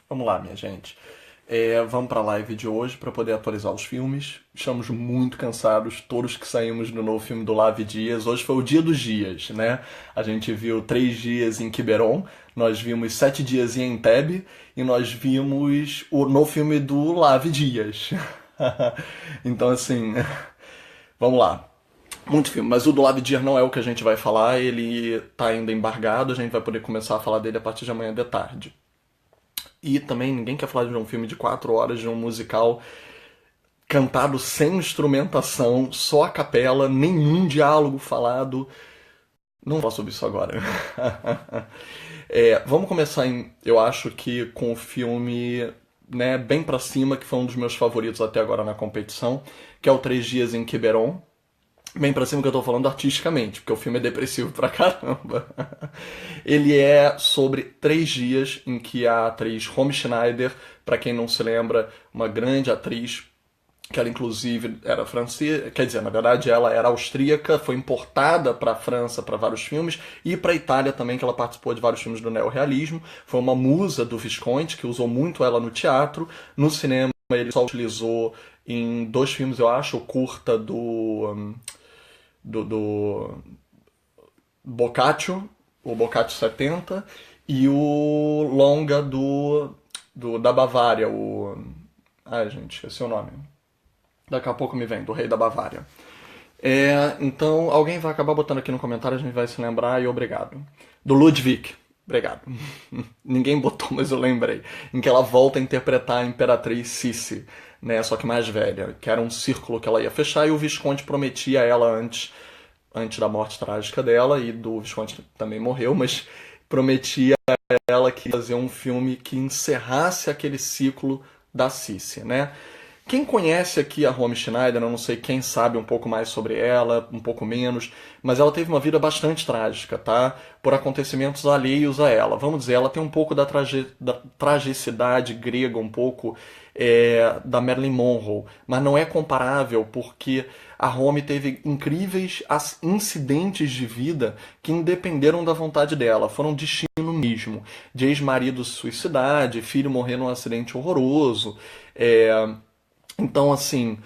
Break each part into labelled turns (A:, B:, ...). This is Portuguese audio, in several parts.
A: Vamos lá, minha gente. Vamos para a live de hoje para poder atualizar os filmes. Estamos muito cansados, todos que saímos do novo filme do Lave Dias. Hoje foi o dia dos dias, né? A gente viu 3 dias em Quiberon, nós vimos 7 dias em Entebbe e nós vimos o novo filme do Lave Dias. Então, assim, vamos lá. Muito filme, mas o do Lave Dias não é o que a gente vai falar, ele tá ainda embargado, a gente vai poder começar a falar dele a partir de amanhã de tarde. E também ninguém quer falar de um filme de 4 horas, de um musical cantado sem instrumentação, só a capela, nenhum diálogo falado. Não vou falar sobre isso agora. Vamos começar, eu acho que com o filme, né, bem pra cima, que foi um dos meus favoritos até agora na competição, que é o 3 dias em Quiberon. Bem pra cima que eu tô falando artisticamente, porque o filme é depressivo pra caramba. Ele é sobre 3 dias em que a atriz Romy Schneider, pra quem não se lembra, uma grande atriz, que ela inclusive era francesa, quer dizer, na verdade ela era austríaca, foi importada pra França para vários filmes e pra Itália também, que ela participou de vários filmes do neorrealismo. Foi uma musa do Visconti, que usou muito ela no teatro. No cinema ele só utilizou em 2 filmes, eu acho, o curta do Boccaccio, o Boccaccio 70, e o longa da Bavária, o... Ai, gente, esqueci o nome. Daqui a pouco me vem, do Rei da Bavária. Então, alguém vai acabar botando aqui no comentário, a gente vai se lembrar e obrigado. Do Ludwig. Obrigado. Ninguém botou, mas eu lembrei. Em que ela volta a interpretar a Imperatriz Sissi, né? Só que mais velha. Que era um círculo que ela ia fechar e o Visconde prometia a ela antes da morte trágica dela, e do Visconde também morreu, mas prometia a ela que ia fazer um filme que encerrasse aquele ciclo da Sissi, né? Quem conhece aqui a Romy Schneider, eu não sei quem sabe um pouco mais sobre ela, um pouco menos, mas ela teve uma vida bastante trágica, tá? Por acontecimentos alheios a ela. Vamos dizer, ela tem um pouco da tragicidade grega, um pouco da Marilyn Monroe, mas não é comparável porque a Romy teve incríveis incidentes de vida que independeram da vontade dela, foram destino mesmo. De ex-marido se suicidar, de filho morrer num acidente horroroso. Então, assim,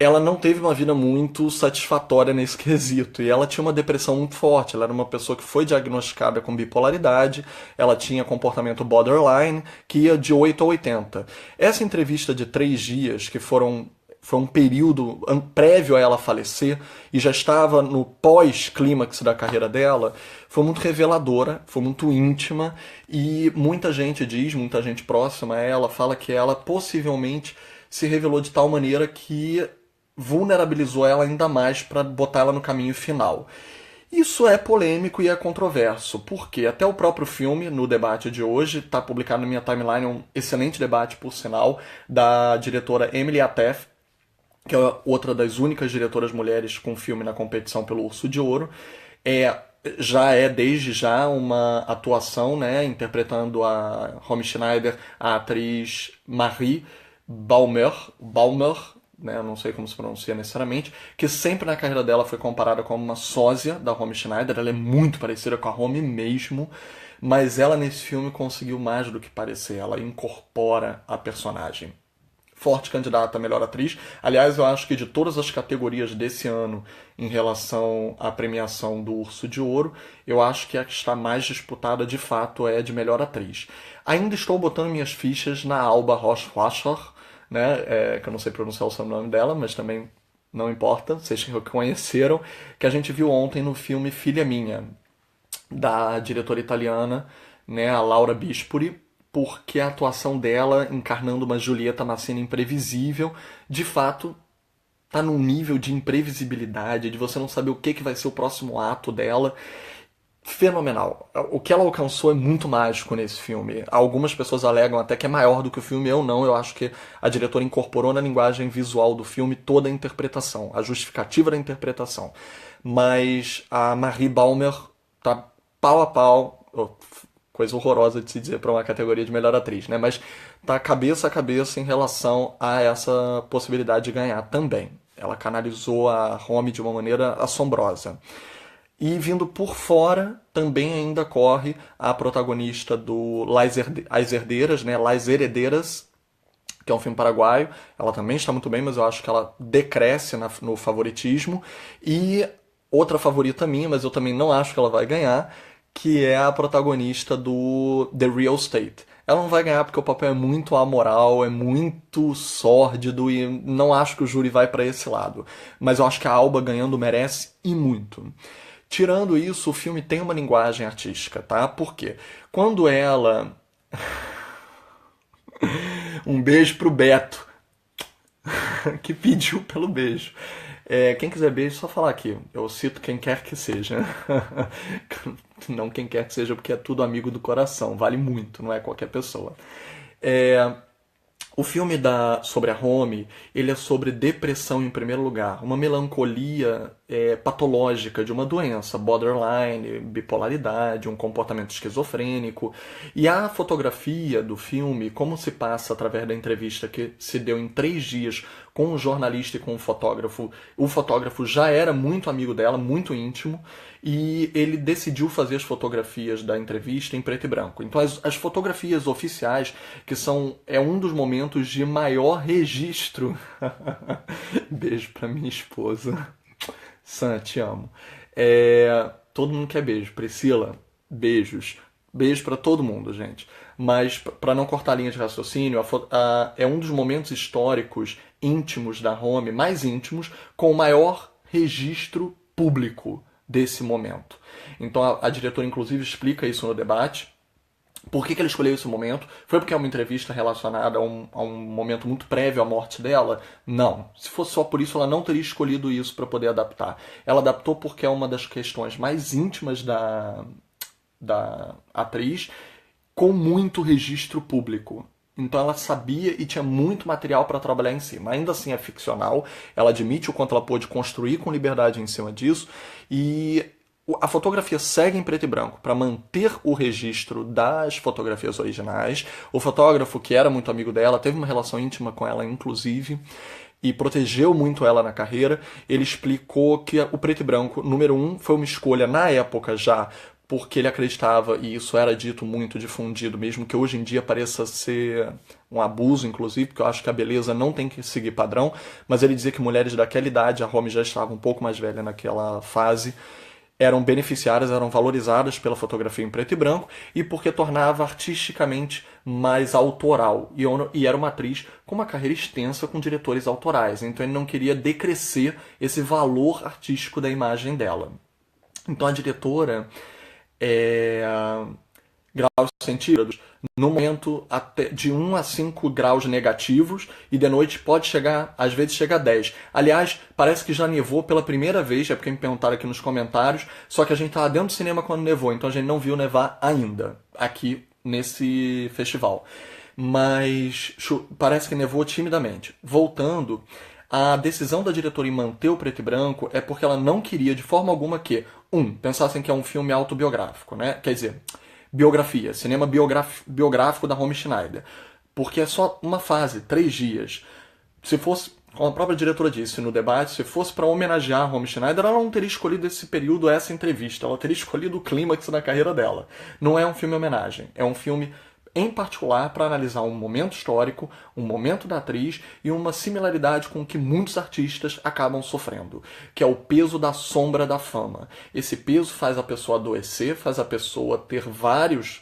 A: ela não teve uma vida muito satisfatória nesse quesito. E ela tinha uma depressão muito forte. Ela era uma pessoa que foi diagnosticada com bipolaridade, ela tinha comportamento borderline, que ia de 8 a 80. Essa entrevista de 3 dias, que foi um período prévio a ela falecer, e já estava no pós-clímax da carreira dela, foi muito reveladora, foi muito íntima, e muita gente diz, muita gente próxima a ela, fala que ela possivelmente se revelou de tal maneira que vulnerabilizou ela ainda mais para botar ela no caminho final. Isso é polêmico e é controverso, porque até o próprio filme, no debate de hoje, está publicado na minha timeline, um excelente debate, por sinal, da diretora Emily Atef, que é outra das únicas diretoras mulheres com filme na competição pelo Urso de Ouro. Já é desde já uma atuação, né, interpretando a Romy Schneider, a atriz Marie Baumer, né, eu não sei como se pronuncia necessariamente, que sempre na carreira dela foi comparada como uma sósia da Romy Schneider. Ela é muito parecida com a Romy mesmo, mas ela nesse filme conseguiu mais do que parecer, ela incorpora a personagem. Forte candidata a melhor atriz. Aliás, eu acho que de todas as categorias desse ano em relação à premiação do Urso de Ouro, eu acho que a que está mais disputada de fato é a de melhor atriz. Ainda estou botando minhas fichas na Alba Rohrwacher, né, que eu não sei pronunciar o sobrenome dela, mas também não importa, vocês reconheceram, que a gente viu ontem no filme Filha Minha, da diretora italiana, né, a Laura Bispoli, porque a atuação dela, encarnando uma Julieta Massina imprevisível, de fato tá num nível de imprevisibilidade, de você não saber o que vai ser o próximo ato dela. Fenomenal. O que ela alcançou é muito mágico nesse filme. Algumas pessoas alegam até que é maior do que o filme, eu não. Eu acho que a diretora incorporou na linguagem visual do filme toda a interpretação, a justificativa da interpretação. Mas a Marie Baumer tá pau a pau, coisa horrorosa de se dizer para uma categoria de melhor atriz, né? Mas tá cabeça a cabeça em relação a essa possibilidade de ganhar também. Ela canalizou a Romy de uma maneira assombrosa. E vindo por fora, também ainda corre a protagonista do As Herdeiras, né? Las Heredeiras, que é um filme paraguaio. Ela também está muito bem, mas eu acho que ela decresce no favoritismo. E outra favorita minha, mas eu também não acho que ela vai ganhar, que é a protagonista do The Real Estate. Ela não vai ganhar porque o papel é muito amoral, é muito sórdido e não acho que o júri vai para esse lado. Mas eu acho que a Alba ganhando merece e muito. Tirando isso, o filme tem uma linguagem artística, tá? Por quê? Quando ela. Um beijo pro Beto, que pediu pelo beijo. Quem quiser beijo, é só falar aqui. Eu cito quem quer que seja. Não quem quer que seja, porque é tudo amigo do coração. Vale muito, não é qualquer pessoa. É, O filme sobre a Home, ele é sobre depressão em primeiro lugar, uma melancolia patológica de uma doença, borderline, bipolaridade, um comportamento esquizofrênico. E a fotografia do filme, como se passa através da entrevista que se deu em 3 dias com um jornalista e com um fotógrafo, o fotógrafo já era muito amigo dela, muito íntimo, e ele decidiu fazer as fotografias da entrevista em preto e branco. Então as fotografias oficiais, que é um dos momentos de maior registro. Beijo pra minha esposa. Sam, te amo. Todo mundo quer beijo. Priscila, beijos. Beijo pra todo mundo, gente. Mas pra não cortar a linha de raciocínio, é um dos momentos históricos íntimos da Home, mais íntimos, com o maior registro público desse momento. Então a diretora inclusive explica isso no debate. Por que ela escolheu esse momento? Foi porque é uma entrevista relacionada a um momento muito prévio à morte dela? Não. Se fosse só por isso, ela não teria escolhido isso para poder adaptar. Ela adaptou porque é uma das questões mais íntimas da atriz, com muito registro público. Então ela sabia e tinha muito material para trabalhar em cima. Ainda assim é ficcional, ela admite o quanto ela pôde construir com liberdade em cima disso, e a fotografia segue em preto e branco para manter o registro das fotografias originais. O fotógrafo, que era muito amigo dela, teve uma relação íntima com ela, inclusive, e protegeu muito ela na carreira. Ele explicou que o preto e branco, número um, foi uma escolha na época já, porque ele acreditava, e isso era dito muito, difundido, mesmo que hoje em dia pareça ser um abuso, inclusive, porque eu acho que a beleza não tem que seguir padrão, mas ele dizia que mulheres daquela idade, a Romy já estava um pouco mais velha naquela fase, eram beneficiadas, eram valorizadas pela fotografia em preto e branco, e porque tornava artisticamente mais autoral. E era uma atriz com uma carreira extensa com diretores autorais, então ele não queria decrescer esse valor artístico da imagem dela. Então a diretora, graus centígrados, no momento até de 1 a 5 graus negativos, e de noite pode chegar, às vezes chega a 10. Aliás, parece que já nevou pela primeira vez, é porque me perguntaram aqui nos comentários, só que a gente estava dentro do cinema quando nevou, então a gente não viu nevar ainda, aqui nesse festival. Mas parece que nevou timidamente. Voltando, a decisão da diretora em manter o preto e branco é porque ela não queria de forma alguma que, pensassem que é um filme autobiográfico, né? Quer dizer, biografia, cinema biográfico da Romy Schneider. Porque é só uma fase, 3 dias. Se fosse, como a própria diretora disse no debate, se fosse para homenagear a Romy Schneider, ela não teria escolhido esse período, essa entrevista. Ela teria escolhido o clímax da carreira dela. Não é um filme homenagem, é um filme em particular para analisar um momento histórico, um momento da atriz e uma similaridade com o que muitos artistas acabam sofrendo, que é o peso da sombra da fama. Esse peso faz a pessoa adoecer, faz a pessoa ter várias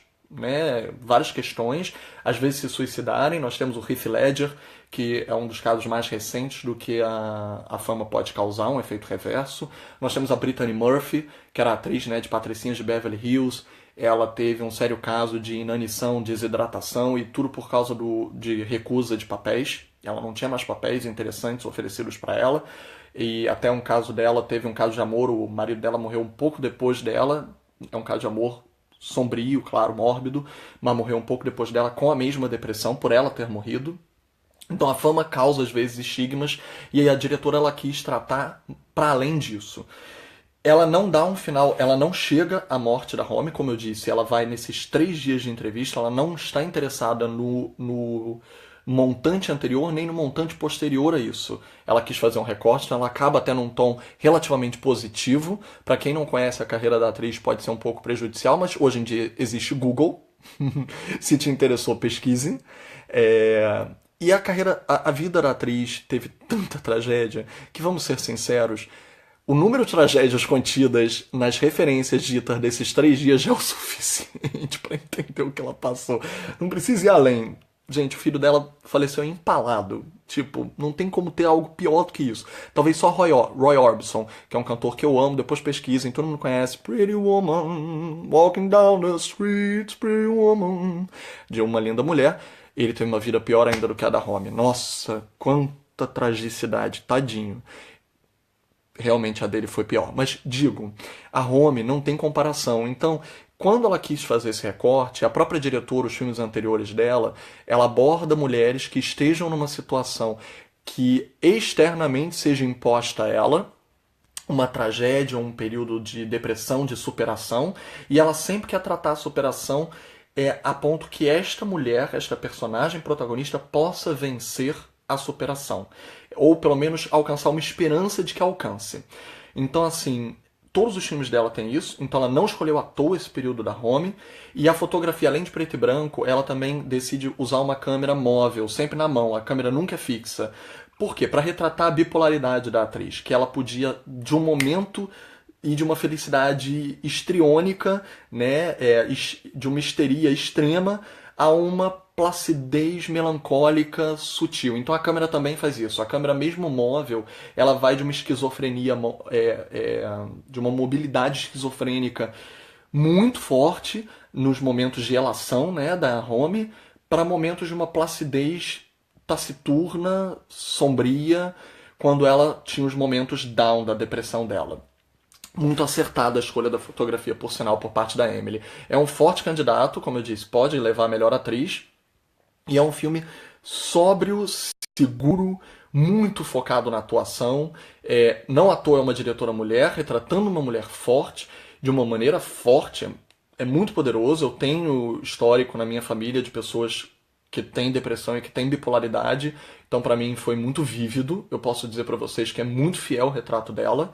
A: questões, às vezes se suicidarem. Nós temos o Heath Ledger, que é um dos casos mais recentes do que a fama pode causar, um efeito reverso. Nós temos a Brittany Murphy, que era atriz, de Patricinhas de Beverly Hills. Ela teve um sério caso de inanição, desidratação e tudo por causa de recusa de papéis. Ela não tinha mais papéis interessantes oferecidos para ela. E até um caso dela, teve um caso de amor, o marido dela morreu um pouco depois dela. É um caso de amor sombrio, claro, mórbido, mas morreu um pouco depois dela com a mesma depressão, por ela ter morrido. Então a fama causa às vezes estigmas, e aí a diretora ela quis tratar para além disso. Ela não dá um final, ela não chega à morte da Romy, como eu disse, ela vai nesses 3 dias de entrevista, ela não está interessada montante anterior nem no montante posterior a isso. Ela quis fazer um recorte, então ela acaba até num tom relativamente positivo. Para quem não conhece a carreira da atriz, pode ser um pouco prejudicial, mas hoje em dia existe Google. Se te interessou, pesquise. E a carreira, a vida da atriz teve tanta tragédia que, vamos ser sinceros, o número de tragédias contidas nas referências ditas desses 3 dias já é o suficiente para entender o que ela passou. Não precisa ir além. Gente, o filho dela faleceu empalado. Tipo, não tem como ter algo pior do que isso. Talvez só Roy Orbison, que é um cantor que eu amo, depois pesquisem, todo mundo conhece. Pretty Woman, Walking Down the Street, Pretty Woman, de Uma Linda Mulher. Ele teve uma vida pior ainda do que a da Romy. Nossa, quanta tragicidade, tadinho. Realmente a dele foi pior. Mas digo, a Romy não tem comparação. Então, quando ela quis fazer esse recorte, a própria diretora, os filmes anteriores dela, ela aborda mulheres que estejam numa situação que externamente seja imposta a ela, uma tragédia, um período de depressão, de superação, e ela sempre quer tratar a superação a ponto que esta mulher, esta personagem protagonista, possa vencer a superação. Ou pelo menos alcançar uma esperança de que alcance. Então, assim, todos os filmes dela têm isso, então ela não escolheu à toa esse período da Romy. E a fotografia, além de preto e branco, ela também decide usar uma câmera móvel, sempre na mão, a câmera nunca é fixa. Por quê? Para retratar a bipolaridade da atriz, que ela podia, de um momento e de uma felicidade histriônica, né, de uma histeria extrema, a uma placidez melancólica sutil. Então a câmera também faz isso. A câmera, mesmo móvel, ela vai de uma esquizofrenia, de uma mobilidade esquizofrênica muito forte nos momentos de elação, né, da Romy, para momentos de uma placidez taciturna, sombria, quando ela tinha os momentos down da depressão dela. Muito acertada a escolha da fotografia, por sinal, por parte da Emily. É um forte candidato, como eu disse, pode levar a melhor atriz. E é um filme sóbrio, seguro, muito focado na atuação. Não à toa é uma diretora mulher, retratando uma mulher forte, de uma maneira forte. É muito poderoso. Eu tenho histórico na minha família de pessoas que têm depressão e que têm bipolaridade. Então, para mim, foi muito vívido. Eu posso dizer para vocês que é muito fiel o retrato dela.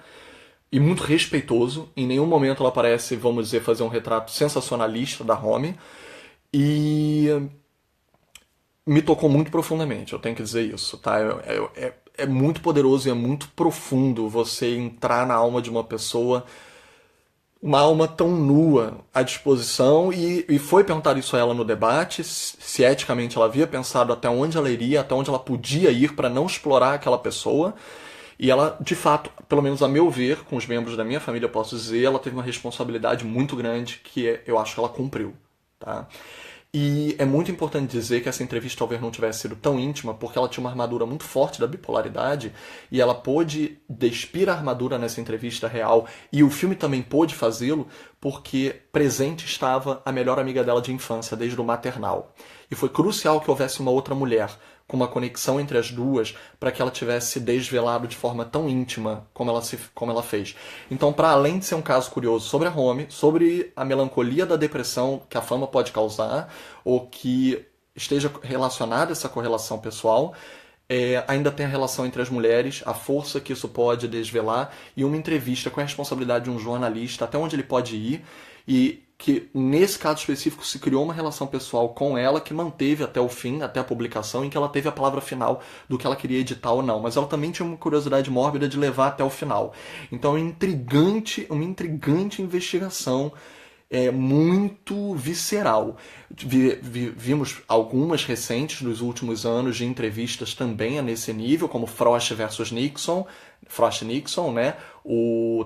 A: E muito respeitoso. Em nenhum momento ela parece, vamos dizer, fazer um retrato sensacionalista da Romy. E me tocou muito profundamente, eu tenho que dizer isso, tá? É muito poderoso e é muito profundo você entrar na alma de uma pessoa, uma alma tão nua à disposição, e foi perguntar isso a ela no debate, se eticamente ela havia pensado até onde ela iria, até onde ela podia ir para não explorar aquela pessoa. E ela, de fato, pelo menos a meu ver, com os membros da minha família, eu posso dizer, ela teve uma responsabilidade muito grande que eu acho que ela cumpriu, tá? E é muito importante dizer que essa entrevista talvez não tivesse sido tão íntima, porque ela tinha uma armadura muito forte da bipolaridade, e ela pôde despir a armadura nessa entrevista real, e o filme também pôde fazê-lo, porque presente estava a melhor amiga dela de infância, desde o maternal. E foi crucial que houvesse uma outra mulher, com uma conexão entre as duas, para que ela tivesse desvelado de forma tão íntima como ela fez. Então, para além de ser um caso curioso sobre a Romy, sobre a melancolia da depressão que a fama pode causar, ou que esteja relacionada a essa correlação pessoal, ainda tem a relação entre as mulheres, a força que isso pode desvelar, e uma entrevista com a responsabilidade de um jornalista, até onde ele pode ir, e que nesse caso específico se criou uma relação pessoal com ela que manteve até o fim, até a publicação, em que ela teve a palavra final do que ela queria editar ou não. Mas ela também tinha uma curiosidade mórbida de levar até o final. Então é uma intrigante investigação, muito visceral. Vimos algumas recentes dos últimos anos de entrevistas também nesse nível, como Frost versus Nixon, Frost Nixon, né?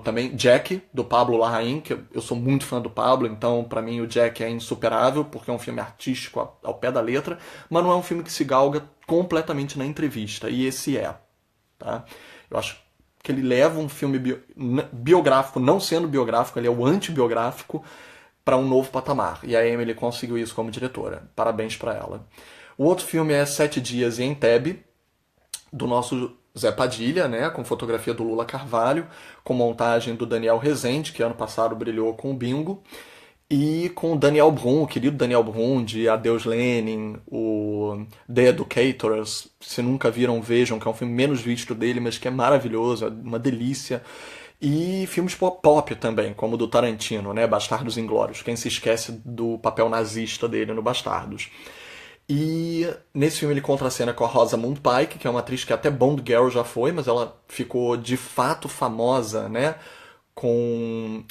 A: Também Jack, do Pablo Larraín, que eu sou muito fã do Pablo, então para mim o Jack é insuperável, porque é um filme artístico ao pé da letra, mas não é um filme que se galga completamente na entrevista, e esse tá? Eu acho que ele leva um filme biográfico, não sendo biográfico, ele é o antibiográfico, para um novo patamar. E a Emily conseguiu isso como diretora. Parabéns para ela. O outro filme é 7 Dias em Entebbe, do nosso Zé Padilha, né, com fotografia do Lula Carvalho, com montagem do Daniel Rezende, que ano passado brilhou com o Bingo. E com o Daniel Brühl, o querido Daniel Brühl, de Adeus Lenin, o The Educators. Se nunca viram, vejam, que é um filme menos visto dele, mas que é maravilhoso, é uma delícia. E filmes pop também, como o do Tarantino, né? Bastardos Inglórios. Quem se esquece do papel nazista dele no Bastardos. E nesse filme ele contracena com a Rosamund Pike, que é uma atriz que até Bond Girl já foi, mas ela ficou de fato famosa, né? Com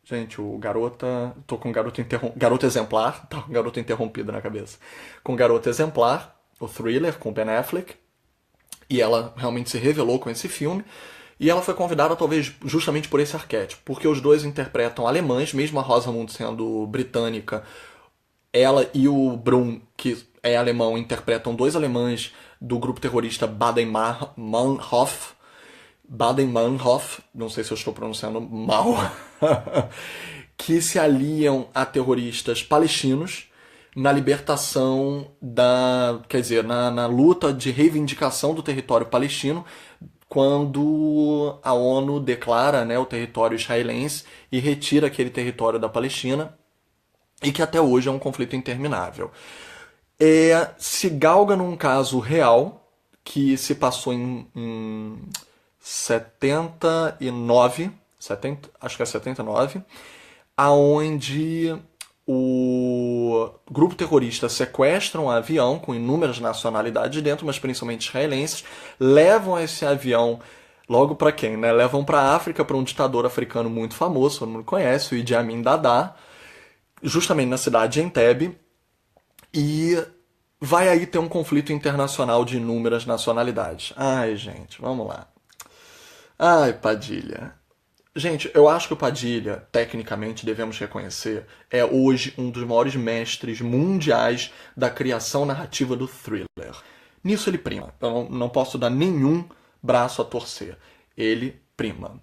A: gente, o Garota. Tô com Garota Exemplar, tá com Garota Interrompida na cabeça. Com Garota Exemplar, o Thriller, com Ben Affleck. E ela realmente se revelou com esse filme. E ela foi convidada, talvez, justamente por esse arquétipo. Porque os dois interpretam alemães, mesmo a Rosamund sendo britânica. Ela e o Brun, que é alemão, interpretam dois alemães do grupo terrorista Baden-Meinhof. Baden-Meinhof, não sei se eu estou pronunciando mal, que se aliam a terroristas palestinos na libertação quer dizer, na luta de reivindicação do território palestino, quando a ONU declara, né, o território israelense e retira aquele território da Palestina, e que até hoje é um conflito interminável. Se galga num caso real que se passou em 79, acho que é 79, aonde o grupo terrorista sequestra um avião com inúmeras nacionalidades dentro, mas principalmente israelenses, levam esse avião logo para quem, né? Levam para a África, para um ditador africano muito famoso, todo mundo conhece, o Idi Amin Dada, justamente na cidade de Entebbe, e vai aí ter um conflito internacional de inúmeras nacionalidades. Ai, gente, vamos lá. Ai, Padilha. Gente, eu acho que o Padilha, tecnicamente, devemos reconhecer, é hoje um dos maiores mestres mundiais da criação narrativa do thriller. Nisso ele prima. Eu não posso dar nenhum braço a torcer. Ele prima.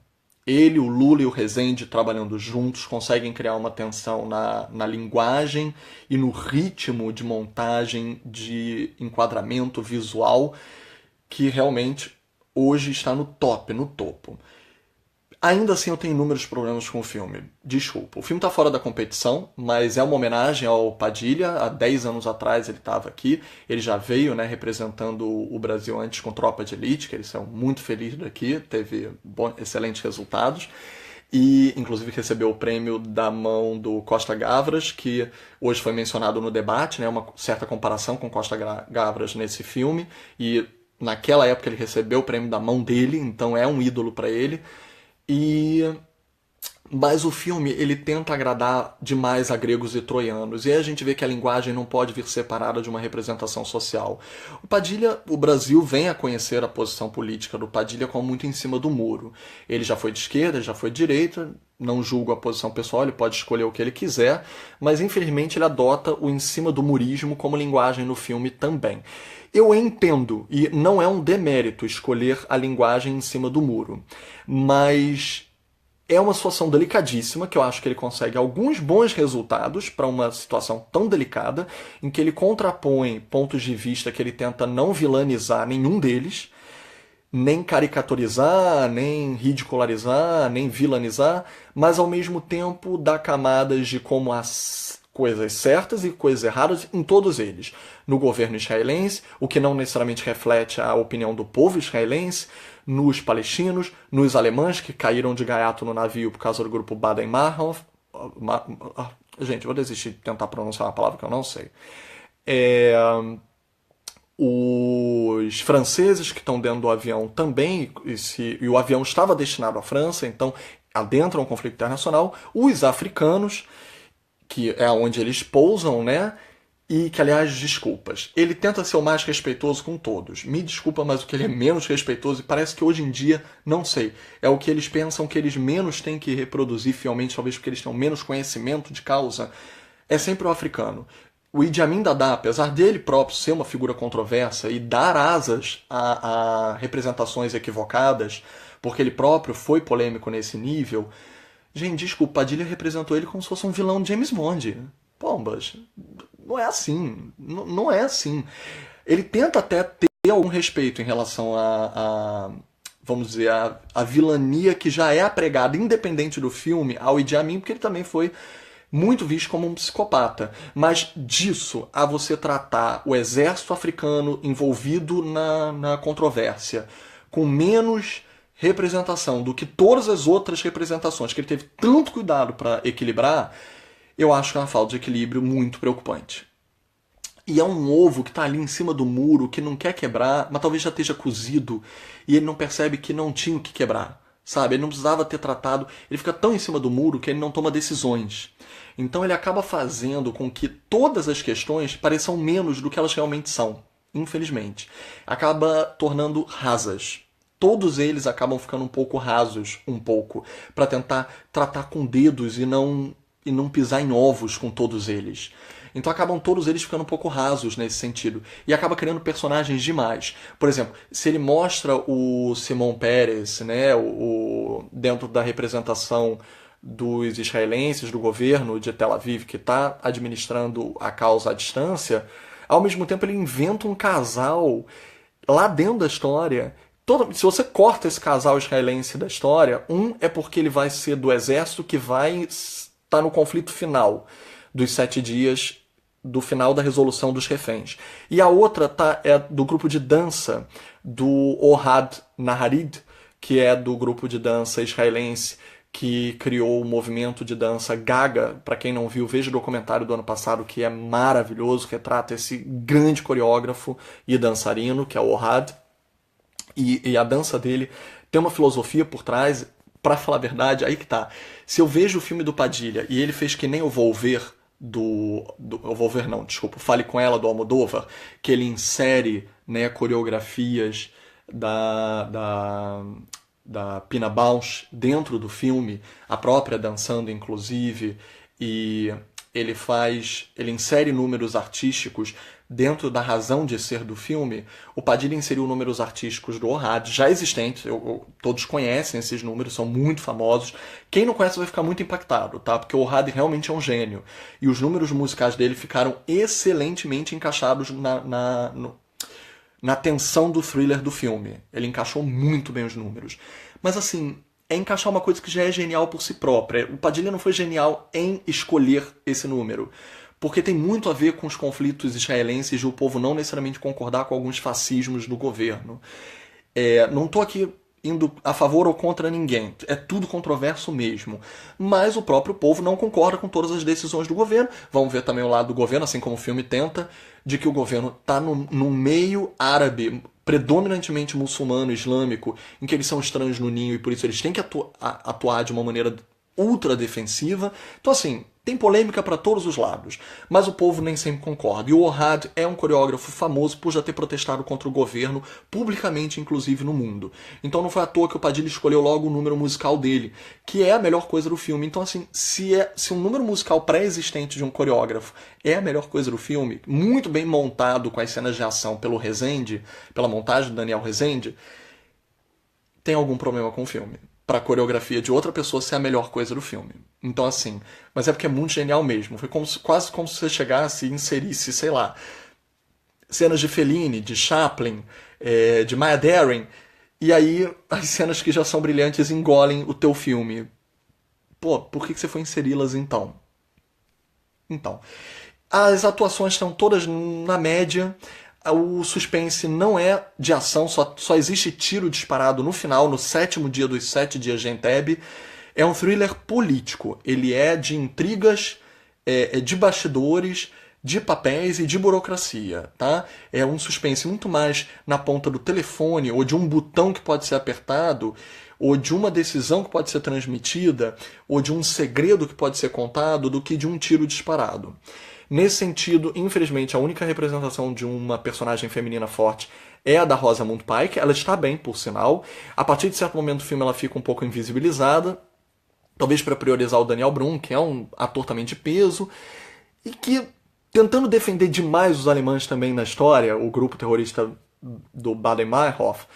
A: Ele, o Lula e o Rezende trabalhando juntos conseguem criar uma tensão na linguagem e no ritmo de montagem, de enquadramento visual, que realmente hoje está no top, no topo. Ainda assim eu tenho inúmeros problemas com o filme. Desculpa. O filme está fora da competição, mas é uma homenagem ao Padilha. Há 10 anos atrás ele estava aqui. Ele já veio, né, representando o Brasil antes com Tropa de Elite, que eles são muito felizes daqui. Teve excelentes resultados. E inclusive recebeu o prêmio da mão do Costa Gavras, que hoje foi mencionado no debate, né, uma certa comparação com Costa Gavras nesse filme. E naquela época ele recebeu o prêmio da mão dele, então é um ídolo para ele. Mas o filme ele tenta agradar demais a gregos e troianos, e aí a gente vê que a linguagem não pode vir separada de uma representação social. O Padilha, o Brasil vem a conhecer a posição política do Padilha como muito em cima do muro. Ele já foi de esquerda, já foi de direita, não julgo a posição pessoal, ele pode escolher o que ele quiser, mas infelizmente ele adota o em cima do murismo como linguagem no filme também. Eu entendo, e não é um demérito escolher a linguagem em cima do muro, mas é uma situação delicadíssima que eu acho que ele consegue alguns bons resultados para uma situação tão delicada, em que ele contrapõe pontos de vista que ele tenta não vilanizar nenhum deles, nem caricaturizar, nem ridicularizar, nem vilanizar, mas ao mesmo tempo dá camadas de como as coisas certas e coisas erradas em todos eles. No governo israelense, o que não necessariamente reflete a opinião do povo israelense, nos palestinos, nos alemães que caíram de gaiato no navio por causa do grupo Baden-Meinhof. Gente, eu vou desistir de tentar pronunciar uma palavra que eu não sei. Os franceses que estão dentro do avião também, e o avião estava destinado à França, então adentram um conflito internacional. Os africanos, que é onde eles pousam, né? E que, aliás, desculpas. Ele tenta ser o mais respeitoso com todos. Me desculpa, mas o que ele é menos respeitoso, e parece que hoje em dia, não sei, é o que eles pensam que eles menos têm que reproduzir fielmente, talvez porque eles tenham menos conhecimento de causa, é sempre o africano. O Idi Amin Dada, apesar dele próprio ser uma figura controversa e dar asas a representações equivocadas, porque ele próprio foi polêmico nesse nível, gente, desculpa, Padilha representou ele como se fosse um vilão de James Bond. Pombas, não é assim. Não é assim. Ele tenta até ter algum respeito em relação a vamos dizer, a vilania que já é apregada, independente do filme, ao Idi Amin, porque ele também foi muito visto como um psicopata. Mas disso a você tratar o exército africano envolvido na controvérsia com menos representação do que todas as outras representações que ele teve tanto cuidado para equilibrar, eu acho que é uma falta de equilíbrio muito preocupante. E é um ovo que está ali em cima do muro, que não quer quebrar, mas talvez já esteja cozido, e ele não percebe que não tinha o que quebrar. Sabe? Ele não precisava ter tratado. Ele fica tão em cima do muro que ele não toma decisões. Então ele acaba fazendo com que todas as questões pareçam menos do que elas realmente são. Infelizmente. Acaba tornando rasas. Todos eles acabam ficando um pouco rasos, um pouco, para tentar tratar com dedos e não pisar em ovos com todos eles. Então acabam todos eles ficando um pouco rasos nesse sentido. E acaba criando personagens demais. Por exemplo, se ele mostra o Simon Peres, né, dentro da representação dos israelenses, do governo de Tel Aviv, que está administrando a causa à distância, ao mesmo tempo ele inventa um casal lá dentro da história. Se você corta esse casal israelense da história, é porque ele vai ser do exército que vai estar no conflito final dos 7 dias do final da resolução dos reféns. E a outra é do grupo de dança do Ohad Naharid, que é do grupo de dança israelense que criou o movimento de dança Gaga. Para quem não viu, veja o documentário do ano passado, que é maravilhoso, retrata esse grande coreógrafo e dançarino, que é o Ohad. E a dança dele tem uma filosofia por trás. Pra falar a verdade, aí que tá. Se eu vejo o filme do Padilha e ele fez que nem o Volver, Fale com Ela, do Almodóvar, que ele insere, né, coreografias da Pina Bausch dentro do filme, a própria dançando inclusive, e ele insere números artísticos dentro da razão de ser do filme. O Padilha inseriu números artísticos do Ohad, já existentes, todos conhecem esses números, são muito famosos. Quem não conhece vai ficar muito impactado, tá? Porque o Ohad realmente é um gênio. E os números musicais dele ficaram excelentemente encaixados na tensão do thriller do filme. Ele encaixou muito bem os números. Mas assim, é encaixar uma coisa que já é genial por si própria. O Padilha não foi genial em escolher esse número, porque tem muito a ver com os conflitos israelenses de o povo não necessariamente concordar com alguns fascismos do governo. Não estou aqui indo a favor ou contra ninguém, é tudo controverso mesmo. Mas o próprio povo não concorda com todas as decisões do governo. Vamos ver também o lado do governo, assim como o filme tenta, de que o governo está num meio árabe, predominantemente muçulmano, islâmico, em que eles são estranhos no ninho e por isso eles têm que atuar de uma maneira ultra defensiva. Então assim, tem polêmica para todos os lados, mas o povo nem sempre concorda. E o Ohad é um coreógrafo famoso por já ter protestado contra o governo, publicamente, inclusive, no mundo. Então não foi à toa que o Padilha escolheu logo o número musical dele, que é a melhor coisa do filme. Então, assim, se um número musical pré-existente de um coreógrafo é a melhor coisa do filme, muito bem montado com as cenas de ação pelo Rezende, pela montagem do Daniel Rezende, tem algum problema com o filme. Pra coreografia de outra pessoa ser a melhor coisa do filme. Então, assim, mas é porque é muito genial mesmo. Foi quase como se você chegasse e inserisse, sei lá, cenas de Fellini, de Chaplin, de Maya Deren, e aí as cenas que já são brilhantes engolem o teu filme. Pô, por que você foi inseri-las então? Então, as atuações estão todas na média. O suspense não é de ação, só existe tiro disparado no final, no 7º dia dos 7 dias de Entebbe. É um thriller político. Ele é de intrigas, de bastidores, de papéis e de burocracia, tá? É um suspense muito mais na ponta do telefone, ou de um botão que pode ser apertado, ou de uma decisão que pode ser transmitida, ou de um segredo que pode ser contado, do que de um tiro disparado. Nesse sentido, infelizmente, a única representação de uma personagem feminina forte é a da Rosamund Pike. Ela está bem, por sinal. A partir de certo momento do filme ela fica um pouco invisibilizada, talvez para priorizar o Daniel Brühl, que é um ator também de peso, e que, tentando defender demais os alemães também na história, o grupo terrorista do Baden-Meinhof,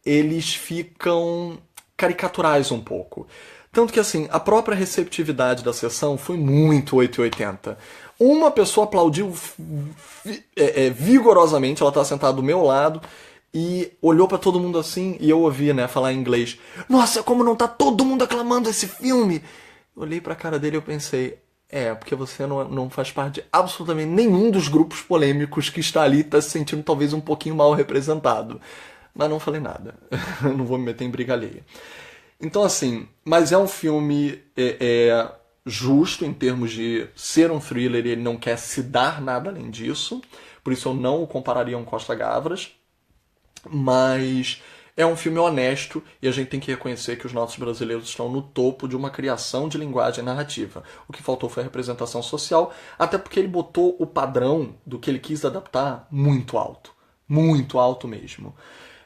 A: eles ficam caricaturais um pouco. Tanto que, assim, a própria receptividade da sessão foi muito 880. Uma pessoa aplaudiu vigorosamente, ela estava sentada do meu lado, e olhou pra todo mundo assim, e eu ouvi, né, falar em inglês. Nossa, como não tá todo mundo aclamando esse filme? Eu olhei pra cara dele e eu pensei, porque você não faz parte de absolutamente nenhum dos grupos polêmicos que está ali, tá se sentindo talvez um pouquinho mal representado. Mas não falei nada. Não vou me meter em briga alheia. Então, assim, mas é um filme justo em termos de ser um thriller e ele não quer se dar nada além disso. Por isso eu não o compararia a um Costa Gavras. Mas é um filme honesto e a gente tem que reconhecer que os nossos brasileiros estão no topo de uma criação de linguagem narrativa. O que faltou foi a representação social, até porque ele botou o padrão do que ele quis adaptar muito alto. Muito alto mesmo.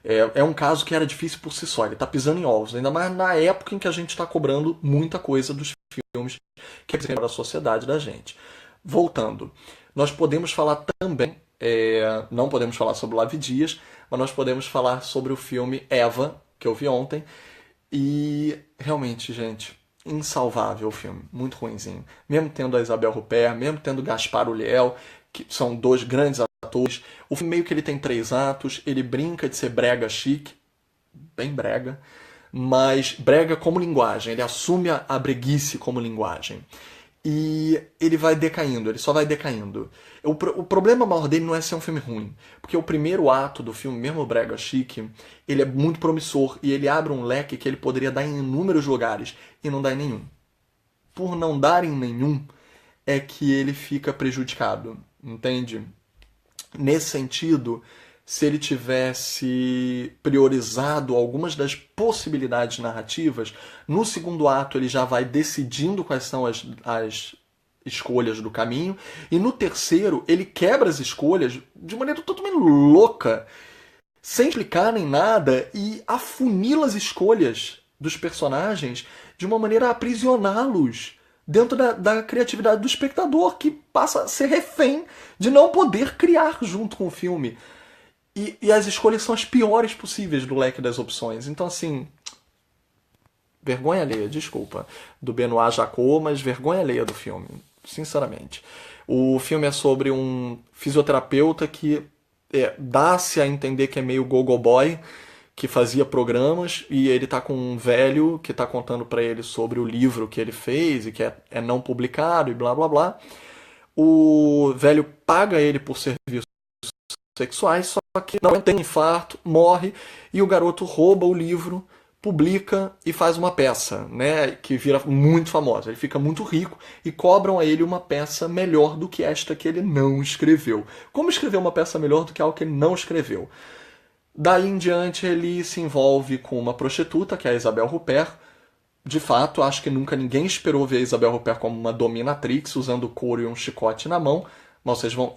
A: É um caso que era difícil por si só, ele está pisando em ovos, ainda mais na época em que a gente está cobrando muita coisa dos filmes que representam a sociedade da gente. Voltando, nós podemos falar também, não podemos falar sobre Live Dias, mas nós podemos falar sobre o filme Eva, que eu vi ontem, e realmente, gente, insalvável o filme, muito ruinzinho. Mesmo tendo a Isabelle Huppert, mesmo tendo Gaspar Ulliel, que são dois grandes atores, o filme meio que ele tem 3 atos, ele brinca de ser brega chique, bem brega, mas brega como linguagem, ele assume a breguice como linguagem. E ele vai decaindo, ele só vai decaindo. O problema maior dele não é ser um filme ruim, porque o primeiro ato do filme, mesmo o brega chique, ele é muito promissor e ele abre um leque que ele poderia dar em inúmeros lugares e não dá em nenhum. Por não dar em nenhum, é que ele fica prejudicado, entende? Nesse sentido, se ele tivesse priorizado algumas das possibilidades narrativas, no segundo ato ele já vai decidindo quais são as escolhas do caminho, e no terceiro ele quebra as escolhas de maneira totalmente louca, sem explicar nem nada, e afunila as escolhas dos personagens de uma maneira a aprisioná-los dentro da criatividade do espectador, que passa a ser refém de não poder criar junto com o filme. E as escolhas são as piores possíveis do leque das opções. Então, assim, vergonha alheia, desculpa, do Benoit Jacot, mas vergonha alheia do filme, sinceramente. O filme é sobre um fisioterapeuta que dá-se a entender que é meio go-go boy, que fazia programas, e ele tá com um velho que tá contando pra ele sobre o livro que ele fez e que é não publicado e blá blá blá. O velho paga ele por serviços sexuais, só que não tem um infarto, morre, e o garoto rouba o livro, publica e faz uma peça, né, que vira muito famosa. Ele fica muito rico e cobram a ele uma peça melhor do que esta que ele não escreveu. Como escrever uma peça melhor do que algo que ele não escreveu? Daí em diante ele se envolve com uma prostituta, que é a Isabelle Huppert. De fato, acho que nunca ninguém esperou ver a Isabelle Huppert como uma dominatrix, usando couro e um chicote na mão,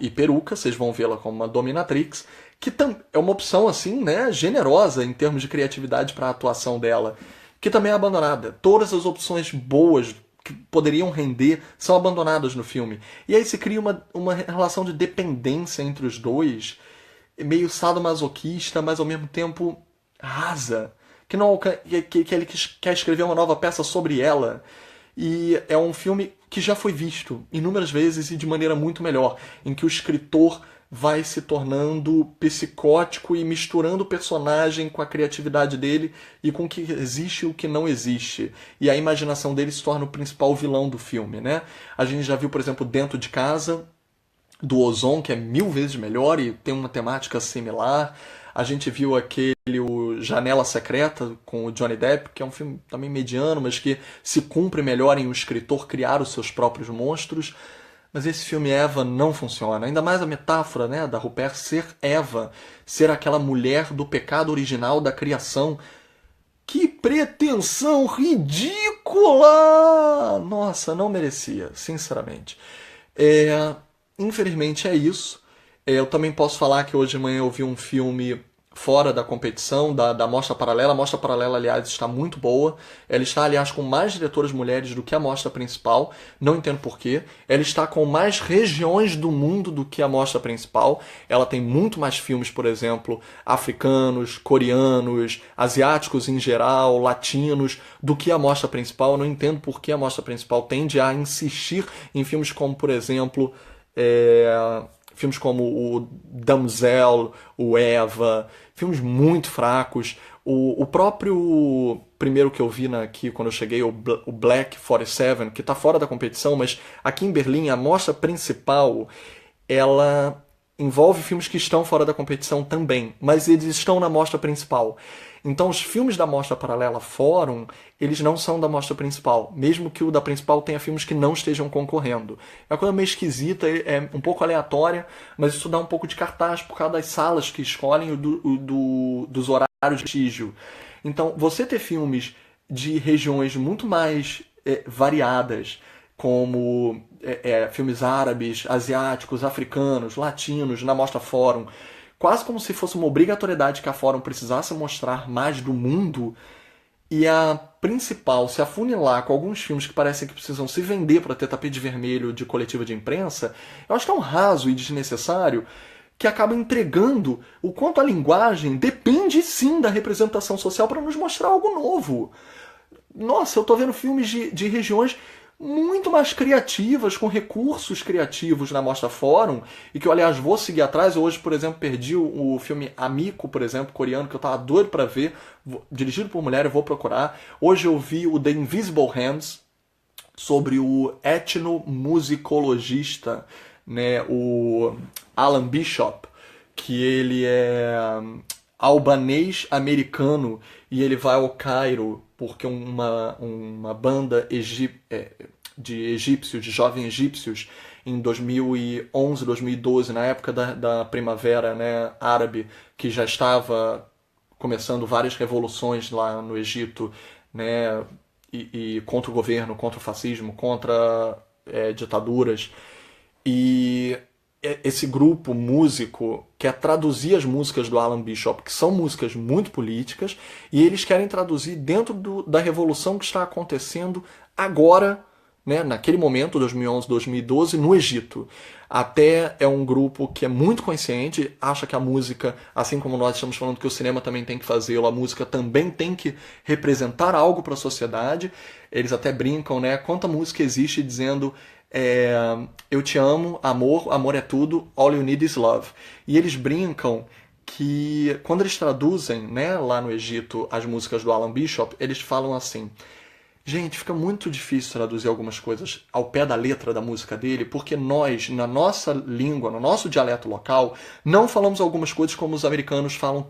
A: e peruca, vocês vão vê-la como uma dominatrix, que é uma opção assim, né, generosa em termos de criatividade para a atuação dela, que também é abandonada. Todas as opções boas que poderiam render são abandonadas no filme. E aí se cria uma relação de dependência entre os dois, meio sadomasoquista, mas ao mesmo tempo rasa, que ele quer escrever uma nova peça sobre ela. E é um filme que já foi visto inúmeras vezes e de maneira muito melhor, em que o escritor vai se tornando psicótico e misturando o personagem com a criatividade dele e com o que existe e o que não existe. E a imaginação dele se torna o principal vilão do filme, né? A gente já viu, por exemplo, Dentro de Casa, do Ozon, que é 1000 vezes melhor e tem uma temática similar. A gente viu o Janela Secreta com o Johnny Depp, que é um filme também mediano, mas que se cumpre melhor em um escritor criar os seus próprios monstros. Mas esse filme Eva não funciona. Ainda mais a metáfora, né, da Huppert ser Eva, ser aquela mulher do pecado original da criação. Que pretensão ridícula! Nossa, não merecia, sinceramente. Infelizmente é isso. Eu também posso falar que hoje de manhã eu vi um filme fora da competição, da Mostra Paralela. A Mostra Paralela, aliás, está muito boa. Ela está, aliás, com mais diretoras mulheres do que a mostra principal. Não entendo porquê. Ela está com mais regiões do mundo do que a mostra principal. Ela tem muito mais filmes, por exemplo, africanos, coreanos, asiáticos em geral, latinos, do que a mostra principal. Eu não entendo por que a mostra principal tende a insistir em filmes como, por exemplo, Filmes como o Damsel, o Eva, filmes muito fracos. O próprio primeiro que eu vi aqui quando eu cheguei, o Black 47, que está fora da competição, mas aqui em Berlim a mostra principal, ela envolve filmes que estão fora da competição também, mas eles estão na mostra principal. Então os filmes da mostra paralela Fórum, eles não são da mostra principal, mesmo que o da principal tenha filmes que não estejam concorrendo. É uma coisa meio esquisita, é um pouco aleatória, mas isso dá um pouco de cartaz por causa das salas que escolhem dos horários de prestígio. Então, você ter filmes de regiões muito mais variadas, como filmes árabes, asiáticos, africanos, latinos, na Mostra Fórum, quase como se fosse uma obrigatoriedade que a Fórum precisasse mostrar mais do mundo, e a principal se afunilar com alguns filmes que parecem que precisam se vender para ter tapete vermelho de coletiva de imprensa, eu acho que é um raso e desnecessário que acaba entregando o quanto a linguagem depende sim da representação social para nos mostrar algo novo. Nossa, eu tô vendo filmes de regiões muito mais criativas, com recursos criativos na Mostra Fórum, e que eu, aliás, vou seguir atrás. Eu hoje, por exemplo, perdi o filme Amico, por exemplo, coreano, que eu tava doido para ver, dirigido por mulher, eu vou procurar. Hoje eu vi o The Invisible Hands, sobre o etnomusicologista, né, o Alan Bishop, que ele é albanês-americano e ele vai ao Cairo porque uma banda de egípcios, de jovens egípcios, em 2011, 2012, na época da primavera, né, árabe, que já estava começando várias revoluções lá no Egito, né, e contra o governo, contra o fascismo, contra ditaduras. E esse grupo músico quer traduzir as músicas do Alan Bishop, que são músicas muito políticas, e eles querem traduzir dentro da revolução que está acontecendo agora, né, naquele momento, 2011, 2012, no Egito. Até é um grupo que é muito consciente, acha que a música, assim como nós estamos falando que o cinema também tem que fazê-lo, a música também tem que representar algo para a sociedade. Eles até brincam, né? Quanta música existe dizendo eu te amo, amor é tudo, all you need is love. E eles brincam que quando eles traduzem, né, lá no Egito as músicas do Alan Bishop, eles falam assim: gente, fica muito difícil traduzir algumas coisas ao pé da letra da música dele, porque nós, na nossa língua, no nosso dialeto local, não falamos algumas coisas como os americanos falam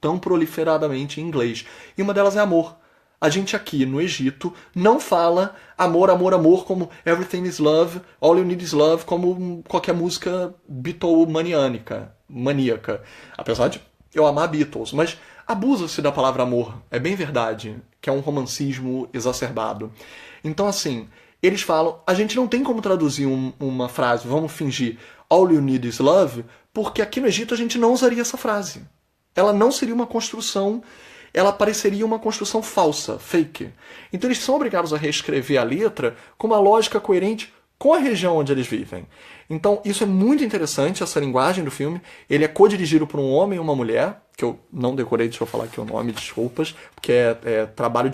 A: tão proliferadamente em inglês. E uma delas é amor. A gente aqui no Egito não fala amor, amor, amor como Everything is Love, All You Need is Love, como qualquer música Beatlemaniaca, maníaca. Apesar de eu amar Beatles, mas abusa-se da palavra amor, é bem verdade, que é um romancismo exacerbado. Então, assim, eles falam, a gente não tem como traduzir uma frase, vamos fingir All You Need is Love, porque aqui no Egito a gente não usaria essa frase. Ela não seria uma construção, ela pareceria uma construção falsa, fake. Então eles são obrigados a reescrever a letra com uma lógica coerente com a região onde eles vivem. Então isso é muito interessante, essa linguagem do filme. Ele é co-dirigido por um homem e uma mulher, que eu não decorei, deixa eu falar aqui o nome, desculpas, porque trabalho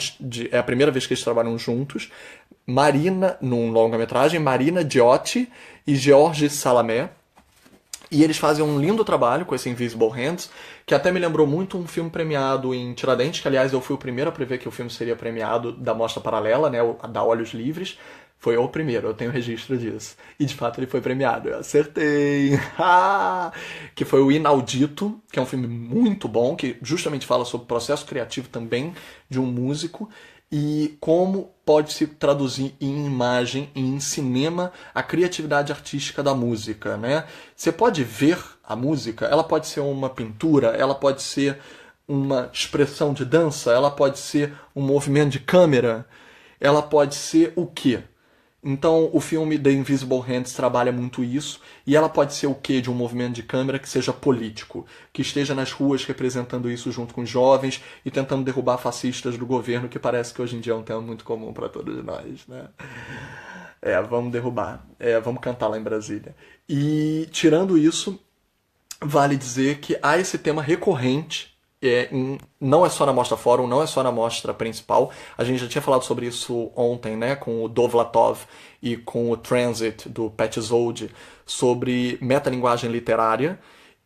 A: é a primeira vez que eles trabalham juntos. Marina, num longa-metragem, Marina Diotti e Georges Salamé. E eles fazem um lindo trabalho com esse Invisible Hands, que até me lembrou muito um filme premiado em Tiradentes, que aliás eu fui o primeiro a prever que o filme seria premiado da Mostra Paralela, né, da Olhos Livres. Foi o primeiro, eu tenho registro disso. E de fato ele foi premiado, eu acertei! Que foi o Inaudito, que é um filme muito bom, que justamente fala sobre o processo criativo também de um músico, e como pode se traduzir em imagem e em cinema a criatividade artística da música, né? Você pode ver a música, ela pode ser uma pintura, ela pode ser uma expressão de dança, ela pode ser um movimento de câmera, ela pode ser o quê? Então o filme The Invisible Hands trabalha muito isso, e ela pode ser o quê de um movimento de câmera que seja político, que esteja nas ruas representando isso junto com os jovens e tentando derrubar fascistas do governo, que parece que hoje em dia é um tema muito comum para todos nós, né? Vamos derrubar, vamos cantar lá em Brasília. E tirando isso, vale dizer que há esse tema recorrente, não é só na Mostra Fórum, não é só na mostra principal. A gente já tinha falado sobre isso ontem, né, com o Dovlatov e com o Transit do Petzold, sobre metalinguagem literária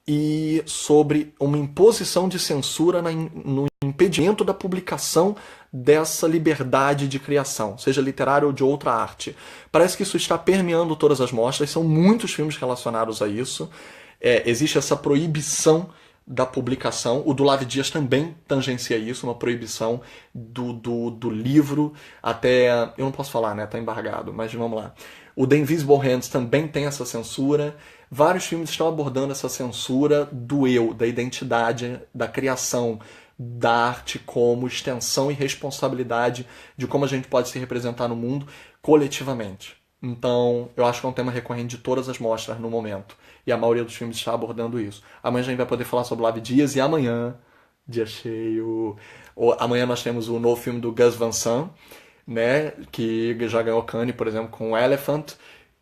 A: e sobre uma imposição de censura no impedimento da publicação dessa liberdade de criação, seja literária ou de outra arte. Parece que isso está permeando todas as mostras, são muitos filmes relacionados a isso. Existe essa proibição da publicação. O do Lavi Dias também tangencia isso, uma proibição do livro até... Eu não posso falar, né? Tá embargado, mas vamos lá. O The Invisible Hands também tem essa censura. Vários filmes estão abordando essa censura do eu, da identidade, da criação, da arte como extensão e responsabilidade de como a gente pode se representar no mundo coletivamente. Então, eu acho que é um tema recorrente de todas as mostras no momento. E a maioria dos filmes está abordando isso. Amanhã a gente vai poder falar sobre o Lavi Dias e amanhã, dia cheio... Amanhã nós temos o novo filme do Gus Van Sant, né, que já ganhou Cannes, por exemplo, com Elephant,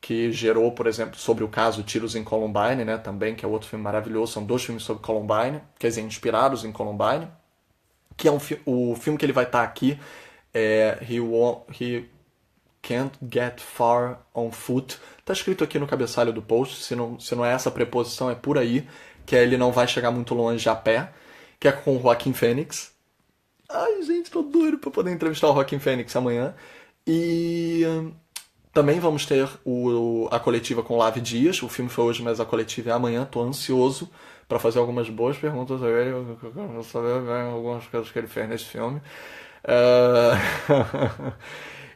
A: que gerou, por exemplo, sobre o caso Tiros em Columbine, né, também, que é outro filme maravilhoso. São dois filmes sobre Columbine, quer dizer, inspirados em Columbine. Que é o filme que ele vai estar aqui, He Can't Get Far on Foot. Tá escrito aqui no cabeçalho do post, se não é essa preposição, é por aí, que ele não vai chegar muito longe a pé, que é com o Joaquin Phoenix. Ai, gente, tô doido pra poder entrevistar o Joaquin Phoenix amanhã. E também vamos ter a coletiva com o Lavi Dias. O filme foi hoje, mas a coletiva é amanhã. Tô ansioso para fazer algumas boas perguntas a ele. Eu quero saber algumas coisas que ele fez nesse filme.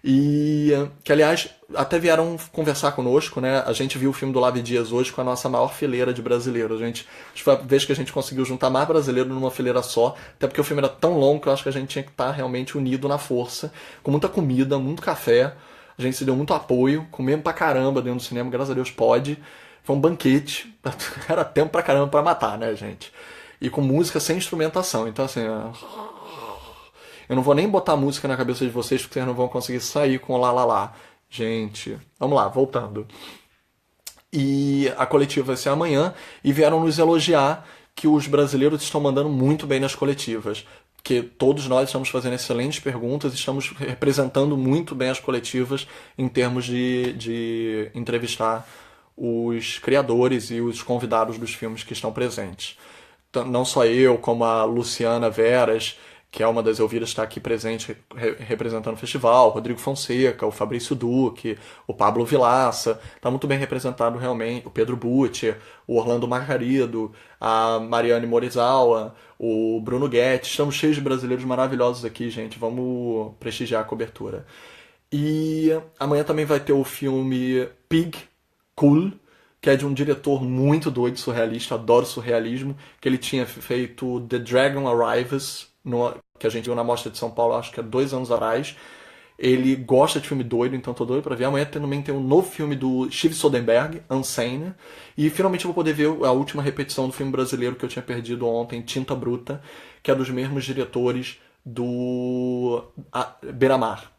A: E que, aliás, até vieram conversar conosco, né? A gente viu o filme do Lavi Dias hoje com a nossa maior fileira de brasileiros. Acho que foi a vez que a gente conseguiu juntar mais brasileiros numa fileira só, até porque o filme era tão longo que eu acho que a gente tinha que estar realmente unido na força, com muita comida, muito café. A gente se deu muito apoio, comemos pra caramba dentro do cinema, graças a Deus pode. Foi um banquete, era tempo pra caramba pra matar, né, gente? E com música sem instrumentação, então assim... Eu não vou nem botar música na cabeça de vocês porque vocês não vão conseguir sair com lá lá lá. Gente, vamos lá, voltando. E a coletiva vai ser amanhã e vieram nos elogiar que os brasileiros estão mandando muito bem nas coletivas. Que todos nós estamos fazendo excelentes perguntas e estamos representando muito bem as coletivas em termos de entrevistar os criadores e os convidados dos filmes que estão presentes. Não só eu, como a Luciana Veras, que é uma das Elviras, está aqui presente representando o festival, o Rodrigo Fonseca, o Fabrício Duque, o Pablo Vilaça, está muito bem representado realmente, o Pedro Butti, o Orlando Margarido, a Mariane Morizawa, o Bruno Guedes. Estamos cheios de brasileiros maravilhosos aqui, gente, vamos prestigiar a cobertura. E amanhã também vai ter o filme Pig, Cool, que é de um diretor muito doido, surrealista, adoro surrealismo, que ele tinha feito The Dragon Arrives, que a gente viu na Mostra de São Paulo, acho que há 2 anos atrás. Ele gosta de filme doido, então tô doido pra ver. Amanhã também tem um novo filme do Steve Soderbergh, Unsane. E finalmente eu vou poder ver a última repetição do filme brasileiro que eu tinha perdido ontem, Tinta Bruta, que é dos mesmos diretores do Beira-Mar.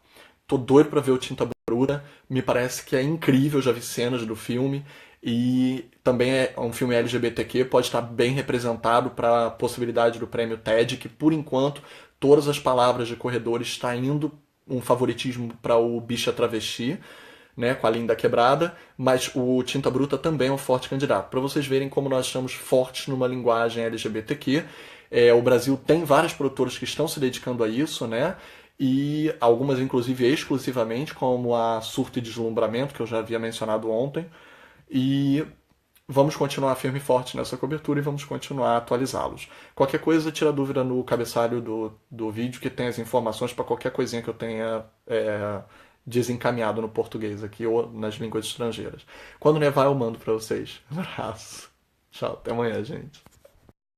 A: Tô doido pra ver o Tinta Bruta, me parece que é incrível, já vi cenas do filme. E também é um filme LGBTQ, pode estar bem representado para a possibilidade do prêmio TED, que por enquanto todas as palavras de corredor está indo um favoritismo para o Bicha Travesti, né, com a Linda Quebrada, mas o Tinta Bruta também é um forte candidato. Para vocês verem como nós estamos fortes numa linguagem LGBTQ, o Brasil tem vários produtores que estão se dedicando a isso, né? E algumas inclusive exclusivamente, como a Surto e Deslumbramento, que eu já havia mencionado ontem. E vamos continuar firme e forte nessa cobertura e vamos continuar a atualizá-los. Qualquer coisa, tira dúvida no cabeçalho do vídeo, que tem as informações para qualquer coisinha que eu tenha desencaminhado no português aqui ou nas línguas estrangeiras. Quando nevar, eu mando para vocês. Um abraço. Tchau, até amanhã, gente.